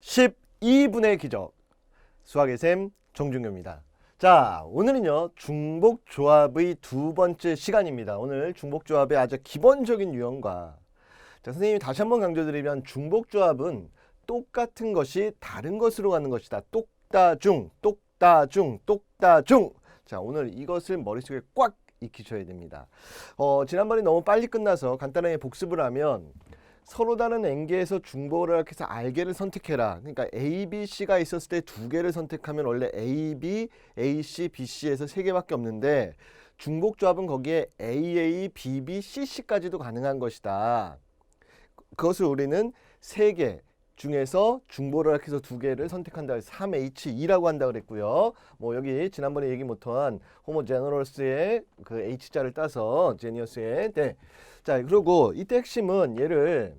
12분의 기적 수학의 샘 정준교입니다. 자, 오늘은요 중복조합의 두 번째 시간입니다. 오늘 중복조합의 아주 기본적인 유형과 선생님이 다시 한번 강조드리면 중복조합은 똑같은 것이 다른 것으로 가는 것이다. 똑다중, 똑다중, 똑다중. 자, 오늘 이것을 머릿속에 꽉 익히셔야 됩니다. 지난번에 너무 빨리 끝나서 간단하게 복습을 하면 서로 다른 n개에서 중복을 해서 r개를 선택해라. 그러니까 a, b, c가 있었을 때 두 개를 선택하면 원래 a, b, a, c, b, c에서 세 개밖에 없는데 중복조합은 거기에 a, a, b, b, c, c까지도 가능한 것이다. 그것을 우리는 세 개 중에서 중복을 해서 두 개를 선택한다. 3H2라고 한다 그랬고요. 뭐 여기 지난번에 얘기 못한 호모제너러스의 그 H자를 따서 제니어스의 네. 자, 그리고 이때 핵심은 얘를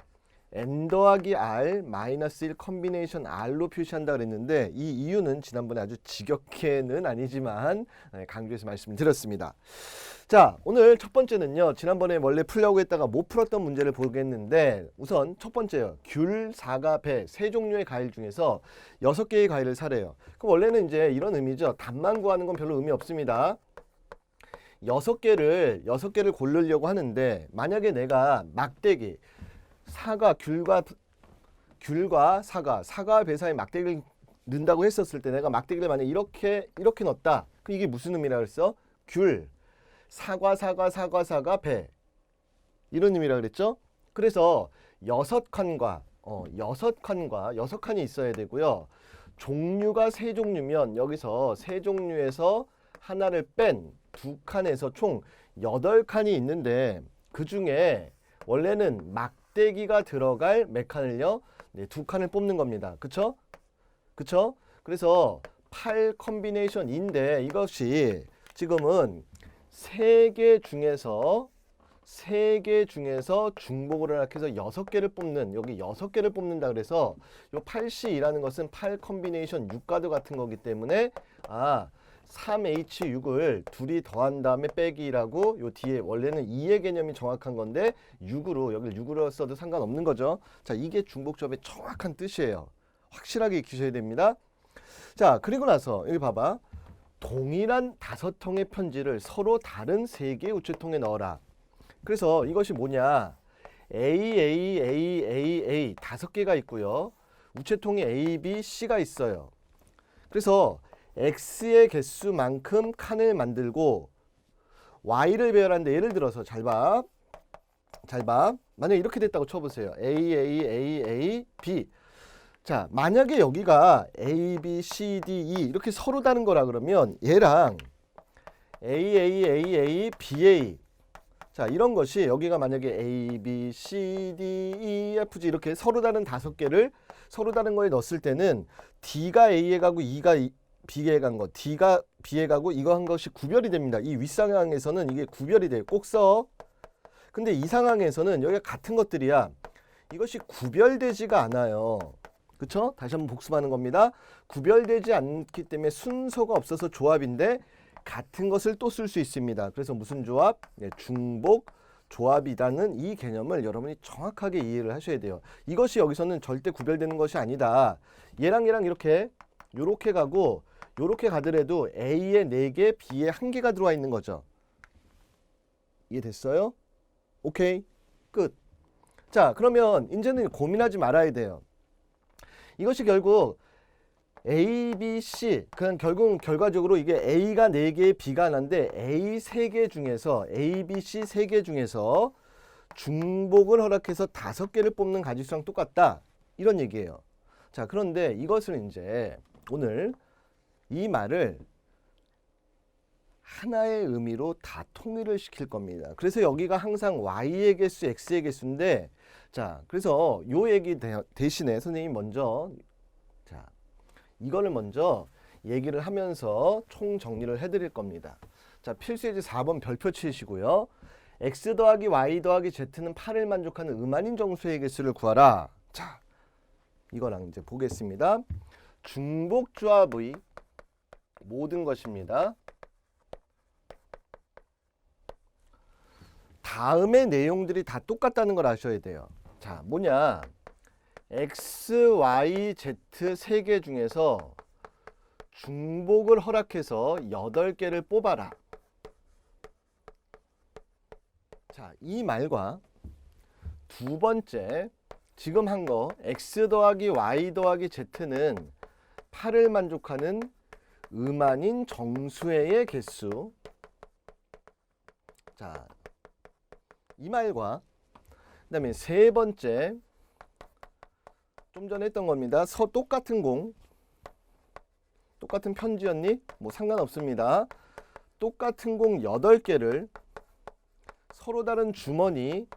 n 더하기 r 마이너스 1 컨비네이션 r로 표시한다 그랬는데 이 이유는 지난번에 아주 지겹게는 아니지만 강조해서 말씀드렸습니다. 자, 오늘 첫 번째는요. 지난번에 원래 풀려고 했다가 못 풀었던 문제를 보겠는데 우선 첫 번째요. 귤, 사과, 배 세 종류의 과일 중에서 6개의 과일을 사래요. 그럼 원래는 이제 이런 의미죠. 답만 구하는 건 별로 의미 없습니다. 6개를 고르려고 하는데 만약에 내가 막대기 사과, 귤과 사과, 배 사이에 막대기를 넣는다고 했었을 때 내가 막대기를 만약에 이렇게 넣었다. 그럼 이게 무슨 의미라 그랬어? 귤, 사과, 배 이런 의미라 그랬죠? 그래서 6칸과 6칸이 있어야 되고요. 종류가 세 종류면 여기서 세 종류에서 하나를 뺀 두 칸에서 총 8칸이 있는데 그 중에 원래는 막대기가 들어갈 몇 칸을요? 네, 두 칸을 뽑는 겁니다. 그쵸? 그래서 8 컨비네이션인데 이것이 지금은 세 개 중에서 중복을 해서 6개를 뽑는 여기 6개를 뽑는다 그래서 요 8C2라는 것은 8 컨비네이션 6과도 같은 거기 때문에 3H6을 둘이 더한 다음에 빼기라고 요 뒤에 원래는 2의 개념이 정확한 건데 6으로 여기를 6으로 써도 상관없는 거죠. 자, 이게 중복조합의 정확한 뜻이에요. 확실하게 익히셔야 됩니다. 자, 그리고 나서 여기 봐봐. 동일한 5통의 편지를 서로 다른 3개의 우체통에 넣어라. 그래서 이것이 뭐냐? A 5개가 있고요. 우체통에 A, B, C가 있어요. 그래서 X의 개수만큼 칸을 만들고 Y를 배열하는데 예를 들어서 잘 봐. 만약에 이렇게 됐다고 쳐보세요. A, B. 자, 만약에 여기가 A, B, C, D, E 이렇게 서로 다른 거라 그러면 얘랑 A, BA 자, 이런 것이 여기가 만약에 A, B, C, D, E, F, G 이렇게 서로 다른 5개를 서로 다른 거에 넣었을 때는 D가 A에 가고 E가 B에 간 거, D가 B에 가고 이거 한 것이 구별이 됩니다. 이 윗상황에서는 이게 구별이 돼요. 꼭 써. 근데 이 상황에서는 여기가 같은 것들이야. 이것이 구별되지가 않아요. 그쵸? 다시 한번 복습하는 겁니다. 구별되지 않기 때문에 순서가 없어서 조합인데 같은 것을 또 쓸 수 있습니다. 그래서 무슨 조합? 네, 중복 조합이라는 이 개념을 여러분이 정확하게 이해를 하셔야 돼요. 이것이 여기서는 절대 구별되는 것이 아니다. 얘랑 이렇게 가고 요렇게 가더라도 A에 4개, B에 1개가 들어와 있는 거죠. 이해됐어요? 오케이. 끝. 자, 그러면 이제는 고민하지 말아야 돼요. 이것이 결국 A, B, C 그냥 결국 결과적으로 이게 A가 4개, B가 하나인데 A 3개 중에서 A, B, C 3개 중에서 중복을 허락해서 5개를 뽑는 가지수랑 똑같다. 이런 얘기예요. 자, 그런데 이것을 이제 오늘 이 말을 하나의 의미로 다 통일을 시킬 겁니다. 그래서 여기가 항상 Y의 개수, X의 개수인데 자, 그래서 요 얘기 대신에 선생님이 먼저 자, 이거를 먼저 얘기를 하면서 총 정리를 해드릴 겁니다. 자, 필수예제 4번 별표 치시고요. X 더하기 Y 더하기 Z는 8을 만족하는 음한인 정수의 개수를 구하라. 자, 이거랑 이제 보겠습니다. 중복조합의 모든 것입니다. 다음의 내용들이 다 똑같다는 걸 아셔야 돼요. 자, 뭐냐? x, y, z 3개 중에서 중복을 허락해서 8개를 뽑아라. 자, 이 말과 두 번째 지금 한 거 x 더하기 y 더하기 z는 8을 만족하는 음아닌 정수회의 개수. 자, 이 말과 그다음에 세 번째 좀 전에 했던 겁니다. 똑같은 공, 똑같은 편지였니? 뭐 상관없습니다. 똑같은 공 8개를 서로 다른 주머니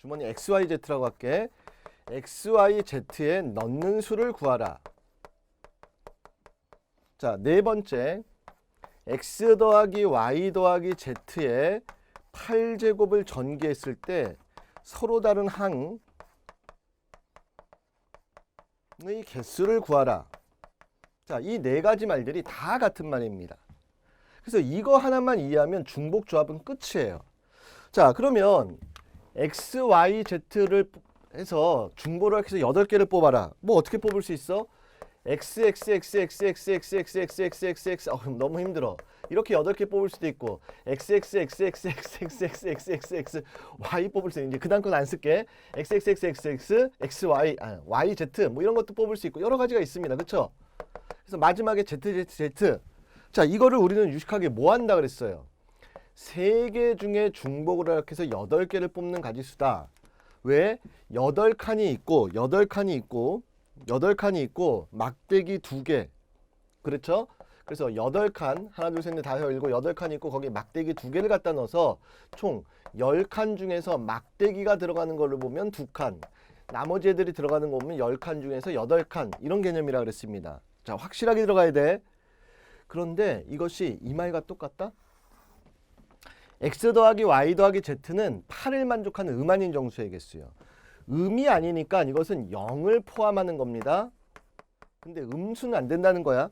XYZ라고 할게. XYZ에 넣는 수를 구하라. 자, 네 번째 X 더하기 Y 더하기 Z에 8제곱을 전개했을 때 서로 다른 항의 개수를 구하라. 자, 이 네 가지 말들이 다 같은 말입니다. 그래서 이거 하나만 이해하면 중복 조합은 끝이에요. 자, 그러면 X, Y, Z를 해서 중복을 해서 8개를 뽑아라. 뭐 어떻게 뽑을 수 있어? X, X, X, X, X, X, X, X, X, X, X. 너무 힘들어. 이렇게 8개 뽑을 수도 있고 X, X, X, X, X, X, X, X, X, X, Y 뽑을 수 있는데 그 다음 건 안 쓸게. X, X, X, X, X, X, Y, Y, Z 뭐 이런 것도 뽑을 수 있고 여러 가지가 있습니다. 그렇죠? 그래서 마지막에 Z, Z, Z. 자, 이거를 우리는 유식하게 뭐 한다 그랬어요? 3개 중에 중복을 허락해서 8개를 뽑는 가지수다. 왜? 8칸이 있고 막대기 2개. 그렇죠? 그래서 8칸, 하나, 둘, 셋, 넷, 다섯, 일곱, 8칸이 있고 거기에 막대기 2개를 갖다 넣어서 총 10칸 중에서 막대기가 들어가는 걸로 보면 2칸, 나머지 애들이 들어가는 거 보면 10칸 중에서 8칸, 이런 개념이라 그랬습니다. 자, 확실하게 들어가야 돼. 그런데 이것이 이 말과 똑같다? X 더하기 Y 더하기 Z는 8을 만족하는 음아닌 정수의 개수예요. 음이 아니니까 이것은 0을 포함하는 겁니다. 근데 음수는 안 된다는 거야.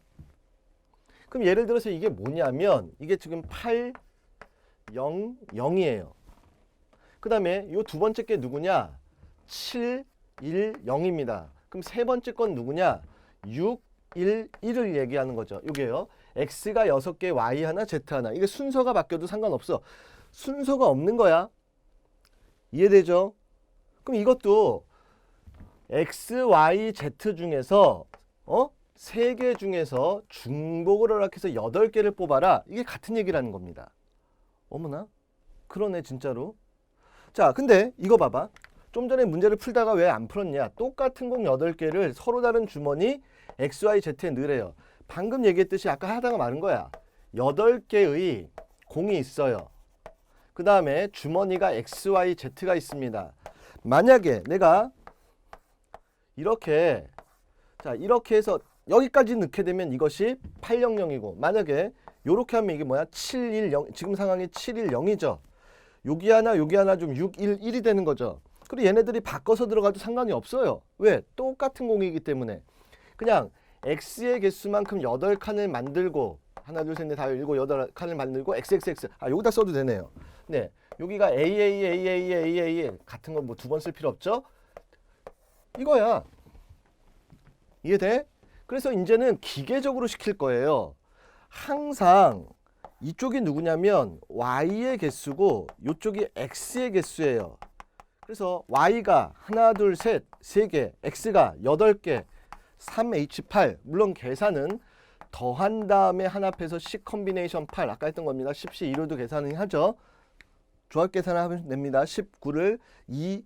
그럼 예를 들어서 이게 뭐냐면 이게 지금 8, 0, 0이에요. 그 다음에 이 두 번째 게 누구냐? 7, 1, 0입니다. 그럼 세 번째 건 누구냐? 6, 1, 1을 얘기하는 거죠. 이게요. X가 6개, Y 하나, Z 하나. 이게 순서가 바뀌어도 상관없어. 순서가 없는 거야. 이해되죠? 그럼 이것도 X, Y, Z 중에서 3개 중에서 중복을 허락해서 8개를 뽑아라. 이게 같은 얘기라는 겁니다. 어머나? 그러네 진짜로. 자, 근데 이거 봐봐. 좀 전에 문제를 풀다가 왜 안 풀었냐? 똑같은 공 8개를 서로 다른 주머니 X, Y, Z에 넣으래요. 방금 얘기했듯이 아까 하다가 말은 거야. 8개의 공이 있어요. 그 다음에 주머니가 X, Y, Z가 있습니다. 만약에 내가 이렇게 해서 여기까지 넣게 되면 이것이 800이고 만약에 이렇게 하면 이게 뭐야? 710. 지금 상황이 710이죠. 여기 하나 좀 611이 되는 거죠. 그리고 얘네들이 바꿔서 들어가도 상관이 없어요. 왜? 똑같은 공이기 때문에. 그냥 X의 개수만큼 8칸을 만들고 하나, 둘, 셋, 넷, 다섯, 일곱, 8칸을 만들고 XXX. 여기다 써도 되네요. 네, 여기가 AA 같은 건 뭐 두 번 쓸 필요 없죠? 이거야. 이해돼? 그래서 이제는 기계적으로 시킬 거예요. 항상 이쪽이 누구냐면 Y의 개수고 이쪽이 X의 개수예요. 그래서 Y가 하나, 둘, 셋, 3개, X가 8개, 3H8. 물론 계산은 더한 다음에 하나합해서 10 컨비네이션 8. 아까 했던 겁니다. 10시 1호도 계산을 하죠. 조합 계산을 하면 됩니다. 19를 2,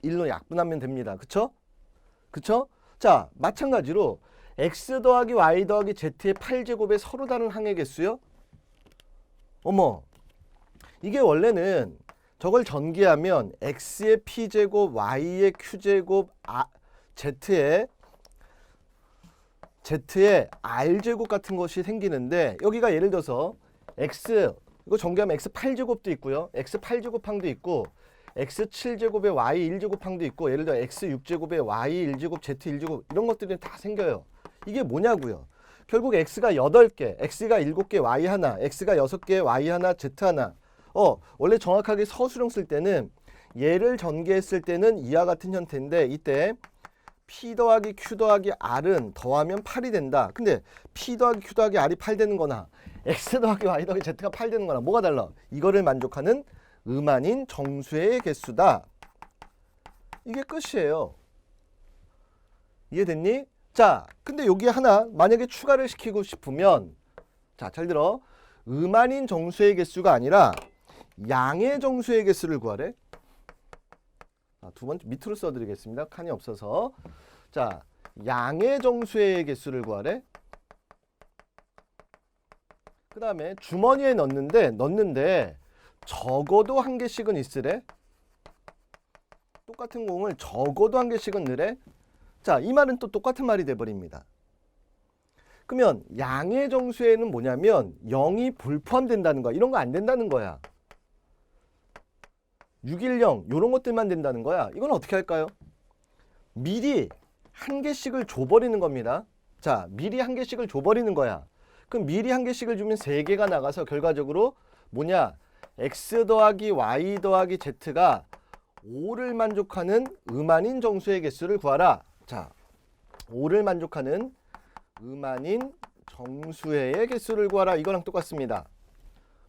1로 약분하면 됩니다. 그쵸? 그쵸? 자, 마찬가지로 X 더하기 Y 더하기 Z의 8제곱의 서로 다른 항의 개수요? 어머, 이게 원래는 저걸 전개하면 X의 P제곱, Y의 Q제곱, Z의 R제곱 같은 것이 생기는데 여기가 예를 들어서 X, 이거 전개하면 X 8제곱도 있고요. X 8제곱항도 있고 X 7제곱에 Y 1제곱항도 있고 예를 들어 X 6제곱에 Y 1제곱, Z 1제곱 이런 것들이 다 생겨요. 이게 뭐냐고요. 결국 X가 8개, X가 7개, Y 하나, X가 6개, Y 하나, Z 하나. 원래 정확하게 서술형 쓸 때는 얘를 전개했을 때는 이와 같은 형태인데 이때 P 더하기 Q 더하기 R은 더하면 8이 된다. 근데 P 더하기 Q 더하기 R이 8 되는 거나 X 더하기 Y 더하기 Z가 8 되는 거나 뭐가 달라? 이거를 만족하는 음안인 정수의 개수다. 이게 끝이에요. 이해됐니? 자, 근데 여기 하나 만약에 추가를 시키고 싶으면 자, 잘 들어. 음안인 정수의 개수가 아니라 양의 정수의 개수를 구하래. 두 번째 밑으로 써드리겠습니다. 칸이 없어서. 자, 양의 정수의 개수를 구하래. 그 다음에 주머니에 넣는데 적어도 한 개씩은 있으래. 똑같은 공을 적어도 한 개씩은 넣으래. 자, 이 말은 또 똑같은 말이 돼버립니다. 그러면 양의 정수에는 뭐냐면 0이 불포함된다는 거야. 이런 거 안 된다는 거야. 610 이런 것들만 된다는 거야. 이건 어떻게 할까요? 미리 한 개씩을 줘버리는 겁니다. 자, 미리 한 개씩을 줘버리는 거야. 그럼 미리 한 개씩을 주면 3개가 나가서 결과적으로 뭐냐? X 더하기 Y 더하기 Z가 5를 만족하는 음안인 정수의 개수를 구하라. 자, 5를 만족하는 음안인 정수의 개수를 구하라. 이거랑 똑같습니다.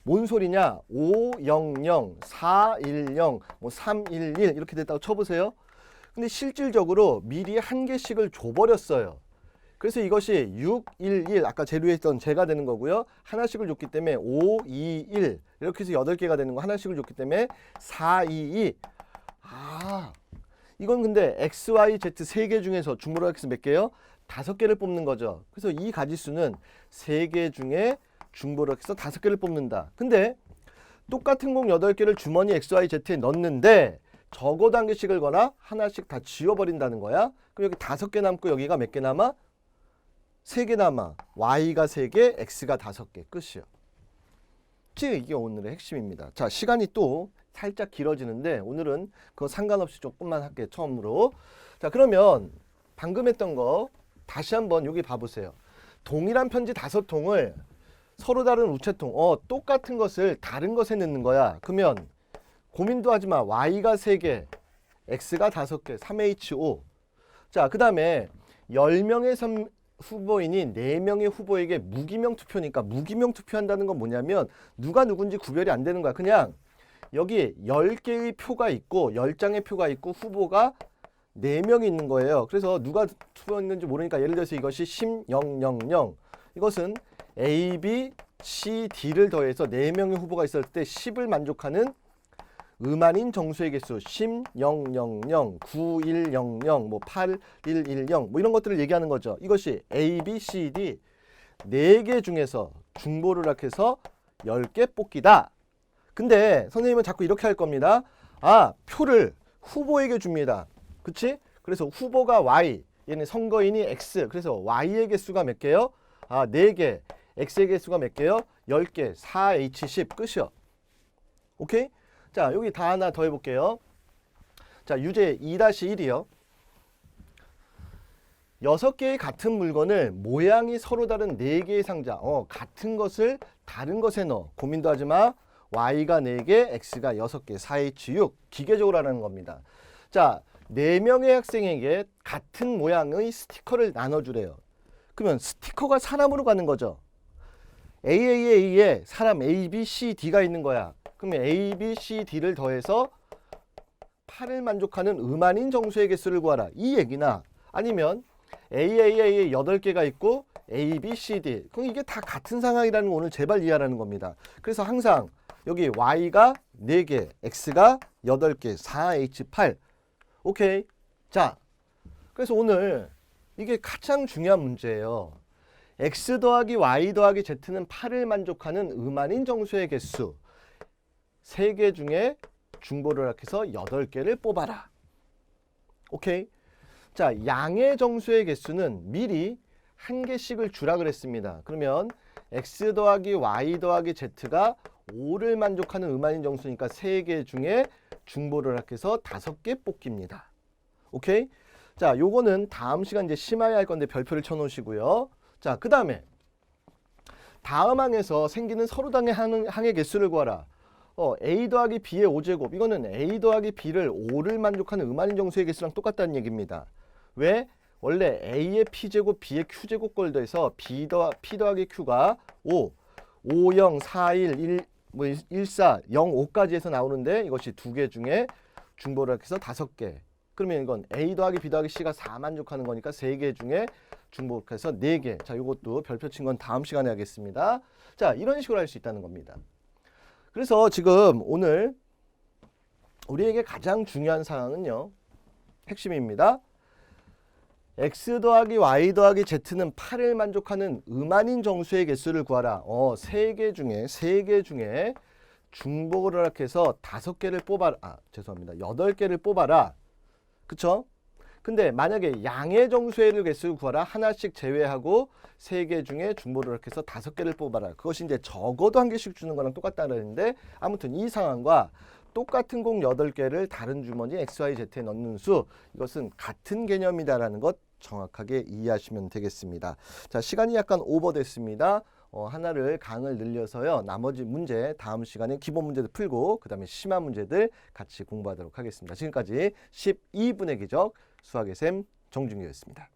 뭔 소리냐? 500, 410, 311 이렇게 됐다고 쳐보세요. 근데 실질적으로 미리 한 개씩을 줘버렸어요. 그래서 이것이 611 아까 재료에 있던 제가 되는 거고요. 하나씩을 줬기 때문에 521 이렇게 해서 8개가 되는 거 하나씩을 줬기 때문에 422. 이건 근데 X, Y, Z 3개 중에서 중보로 X 몇 개요? 5개를 뽑는 거죠. 그래서 이 가지수는 3개 중에 중보로 해서 5개를 뽑는다. 근데 똑같은 공 8개를 주머니 X, Y, Z에 넣는데 적어도 한 개씩을 거나 하나씩 다 지워버린다는 거야. 그럼 여기 5개 남고 여기가 몇 개 남아? 3개 남아. Y가 3개, X가 5개. 끝이요. 즉 이게 오늘의 핵심입니다. 자, 시간이 또 살짝 길어지는데 오늘은 그거 상관없이 조금만 할게요. 처음으로. 자, 그러면 방금 했던 거 다시 한번 여기 봐보세요. 동일한 편지 5통을 서로 다른 우체통, 똑같은 것을 다른 것에 넣는 거야. 그러면 고민도 하지 마. Y가 3개, X가 5개, 3H5. 자, 그 다음에 10명의 후보인이 4명의 후보에게 무기명 투표니까 무기명 투표한다는 건 뭐냐면 누가 누군지 구별이 안 되는 거야. 그냥 여기 10개의 표가 있고 10장의 표가 있고 후보가 4명이 있는 거예요. 그래서 누가 투표했는지 모르니까 예를 들어서 이것이 10, 0, 0, 0. 이것은 A, B, C, D를 더해서 4명의 후보가 있을 때 10을 만족하는 음안인 정수의 개수 10, 0, 0, 0, 9, 1, 0, 0, 8, 1, 1, 0 이런 것들을 얘기하는 거죠. 이것이 A, B, C, D 4개 중에서 중보를 해서 10개 뽑기다. 근데 선생님은 자꾸 이렇게 할 겁니다. 표를 후보에게 줍니다. 그치? 그래서 후보가 Y, 얘는 선거인이 X. 그래서 Y의 개수가 몇 개요? 4개. X의 개수가 몇 개요? 10개. 4H10 끝이요. 오케이? 자, 여기 다 하나 더 해볼게요. 자, 유제 2-1이요. 6개의 같은 물건을 모양이 서로 다른 4개의 상자. 같은 것을 다른 것에 넣어. 고민도 하지 마. Y가 4개, X가 6개, 4H6. 기계적으로 하는 겁니다. 자, 4명의 학생에게 같은 모양의 스티커를 나눠주래요. 그러면 스티커가 사람으로 가는 거죠. A에 사람 A, B, C, D가 있는 거야. 그러면 A, B, C, D를 더해서 8을 만족하는 음안인 정수의 개수를 구하라. 이 얘기나 아니면 AAA에 8개가 있고 A, B, C, D. 그럼 이게 다 같은 상황이라는 거 오늘 제발 이해하라는 겁니다. 그래서 항상 여기 Y가 4개, X가 8개, 4H8. 오케이. 자, 그래서 오늘 이게 가장 중요한 문제예요. X 더하기 Y 더하기 Z는 8을 만족하는 음안인 정수의 개수. 3개 중에 중보를 해서 8개를 뽑아라. 오케이. 자, 양의 정수의 개수는 미리 한 개씩을 주라 그랬습니다. 그러면 X 더하기 Y 더하기 Z가 5를 만족하는 음안인 정수니까 3개 중에 중보를 해서 5개 뽑기입니다. 오케이? 자, 요거는 다음 시간 이제 심화해야 할 건데 별표를 쳐놓으시고요. 자, 그 다음에 다음 항에서 생기는 서로 다른 항의 개수를 구하라. A 더하기 B의 5제곱. 이거는 A 더하기 B를 5를 만족하는 음안인 정수의 개수랑 똑같다는 얘기입니다. 왜? 원래 A의 P제곱, B의 Q제곱 걸 더해서 P 더하기 Q가 5, 5, 0, 4, 1, 1, 4, 0, 5까지 해서 나오는데 이것이 두 개 중에 중복을 해서 5개. 그러면 이건 A 더하기 B 더하기 C가 4만족하는 거니까 3개 중에 중복해서 4개. 자, 이것도 별표 친 건 다음 시간에 하겠습니다. 자, 이런 식으로 할 수 있다는 겁니다. 그래서 지금 오늘 우리에게 가장 중요한 사항은요. 핵심입니다. x 더하기 y 더하기 z는 8을 만족하는 음한인 정수의 개수를 구하라. 3개 중에 중복을 허락해서 5개를 뽑아라. 죄송합니다. 8개를 뽑아라. 그쵸? 근데 만약에 양의 정수의 개수를 구하라. 하나씩 제외하고 3개 중에 중복을 허락해서 5개를 뽑아라. 그것이 이제 적어도 1개씩 주는 거랑 똑같다는 건데 아무튼 이 상황과 똑같은 공 8개를 다른 주머니 XYZ에 넣는 수, 이것은 같은 개념이다라는 것 정확하게 이해하시면 되겠습니다. 자, 시간이 약간 오버됐습니다. 하나를 강을 늘려서요. 나머지 문제 다음 시간에 기본 문제도 풀고 그 다음에 심화 문제들 같이 공부하도록 하겠습니다. 지금까지 12분의 기적 수학의 쌤 정준규였습니다.